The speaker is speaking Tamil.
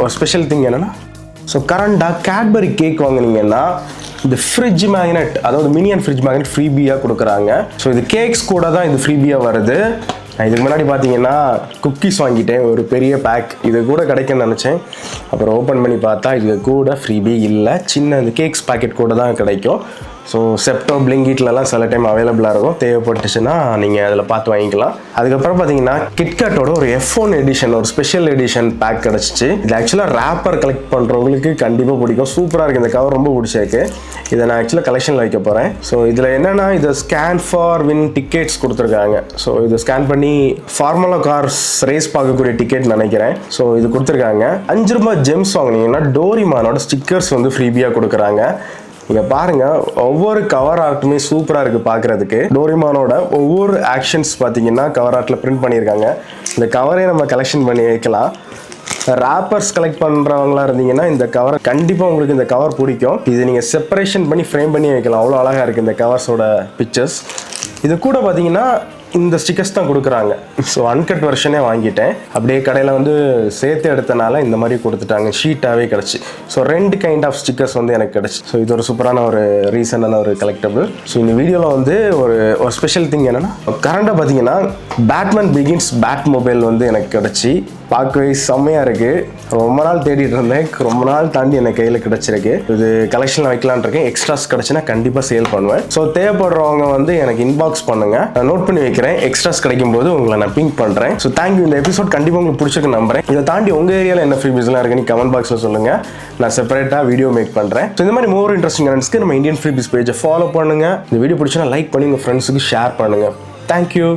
ஒரு ஸ்பெஷல் திங் என்னென்னா, ஸோ கரண்டாக கேட்பரி கேக் வாங்கினீங்கன்னா இந்த ஃப்ரிட்ஜ் மேக்னெட், அதாவது மினியன் ஃப்ரிட்ஜ் மேக்னெட் ஃப்ரீபியாக கொடுக்குறாங்க. ஸோ இது கேக்ஸ் கூட தான் இது ஃப்ரீபியாக வருது. நான் இதுக்கு முன்னாடி பார்த்தீங்கன்னா குக்கீஸ் வாங்கிட்டேன், ஒரு பெரிய பேக். இது கூட கிடைக்குன்னு நினச்சேன். அப்புறம் ஓப்பன் பண்ணி பார்த்தா இது கூட ஃப்ரீபி இல்லை, சின்ன இந்த கேக்ஸ் பேக்கெட் கூட தான் கிடைக்கும். ஸோ செப்டோ பிளிங்கிட்லலாம் சில டைம் அவைலபிளாக இருக்கும், தேவைப்பட்டுச்சுன்னா நீங்கள் அதில் பார்த்து வாங்கிக்கலாம். அதுக்கப்புறம் பார்த்தீங்கன்னா கிட்கேட்டோட ஒரு F1 எடிஷன், ஒரு ஸ்பெஷல் எடிஷன் பேக் கிடச்சிச்சு. இது ஆக்சுவலாக ரேப்பர் கலெக்ட் பண்ணுறவங்களுக்கு கண்டிப்பாக பிடிக்கும், சூப்பராக இருக்குது. இந்த கவர் ரொம்ப பிடிச்சிருக்கு. இதை நான் ஆக்சுவலாக கலெக்ஷனில் வைக்க போகிறேன். ஸோ இதில் என்னென்னா, இதை ஸ்கேன் ஃபார் வின் டிக்கெட்ஸ் கொடுத்துருக்காங்க. ஸோ இதை ஸ்கேன் பண்ணி ஃபார்முலா கார்ஸ் ரேஸ் பார்க்கக்கூடிய டிக்கெட் நினைக்கிறேன். ஸோ இது கொடுத்துருக்காங்க. ₹5 ஜெம்ஸ் வாங்கினீங்கன்னா டோரிமானோட ஸ்டிக்கர்ஸ் வந்து ஃப்ரீபியாக கொடுக்குறாங்க. இங்கே பாருங்கள், ஒவ்வொரு கவர் ஆர்ட்டுமே சூப்பராக இருக்குது பார்க்குறதுக்கு. டோரிமானோட ஒவ்வொரு ஆக்ஷன்ஸ் பார்த்தீங்கன்னா கவர் ஆர்ட்டில் பிரிண்ட் பண்ணியிருக்காங்க. இந்த கவரே நம்ம கலெக்ஷன் பண்ணி வைக்கலாம். ராப்பர்ஸ் கலெக்ட் பண்ணுறவங்களா இருந்தீங்கன்னா இந்த கவர் கண்டிப்பாக உங்களுக்கு இந்த கவர் பிடிக்கும். இது நீங்கள் செப்பரேஷன் பண்ணி ஃப்ரேம் பண்ணி வைக்கலாம், அவ்வளோ அழகாக இருக்குது இந்த கவர்ஸோட பிக்சர்ஸ். இது கூட பார்த்தீங்கன்னா இந்த ஸ்டிக்கர்ஸ் தான் கொடுக்குறாங்க. ஸோ அன்கட் வெர்ஷனே வாங்கிட்டேன். அப்படியே கடையில் வந்து சேர்த்து எடுத்தனால இந்த மாதிரி கொடுத்துட்டாங்க, ஷீட்டாகவே கிடச்சி. ஸோ 2 கைண்ட் ஆஃப் ஸ்டிக்கர்ஸ் வந்து எனக்கு கிடச்சி. ஸோ இது ஒரு சூப்பரான ஒரு ரீசனான ஒரு கலெக்டபிள். ஸோ இந்த வீடியோவில் வந்து ஒரு ஸ்பெஷல் திங் என்னென்னா, கரண்டாக பார்த்தீங்கன்னா பேட்மேன் பிகின்ஸ் பேட் மொபைல் வந்து எனக்கு கிடச்சி. பார்க்கவே செம்மையாக இருக்குது. ரொம்ப நாள் தேடிட்டு இருந்தேன், ரொம்ப நாள் தாண்டி எனக்கு கையில் கிடச்சிருக்கு. இது கலெக்ஷனில் வைக்கலான் இருக்கேன். எக்ஸ்ட்ராஸ் கிடச்சுன்னா கண்டிப்பாக சேல் பண்ணுவேன். ஸோ தேவைப்படுறவங்க வந்து எனக்கு இன்பாக்ஸ் பண்ணுங்கள், நான் நோட் பண்ணி வைக்கிறேன். எக்ஸ்ட்ராஸ் கிடைக்கும் போது உங்களை நான் பிங்க் பண்ணுறேன். So thank you. இந்த எபிசோட் கண்டிப்பாக உங்களுக்கு பிடிச்சிருக்கு நம்புறேன். இதை தாண்டி உங்கள் ஏரியாவில் என்ன ஃப்ரீபீஸ்லாம் இருக்குன்னு கமெண்ட் பாக்ஸில் சொல்லுங்கள், நான் செப்பரேட்டாக வீடியோ மேக் பண்ணுறேன். ஸோ இந்த மாதிரி மோர் இன்ட்ரெஸ்டிங் கமெண்ட்ஸ்க்கு நம்ம இந்தியன் ஃப்ரீபீஸ் பேஜை ஃபாலோ பண்ணுங்கள். இந்த வீடியோ பிடிச்சினா லைக் பண்ணி உங்கள் ஃப்ரெண்ட்ஸுக்கு ஷேர் பண்ணுங்கள். தேங்க்யூ.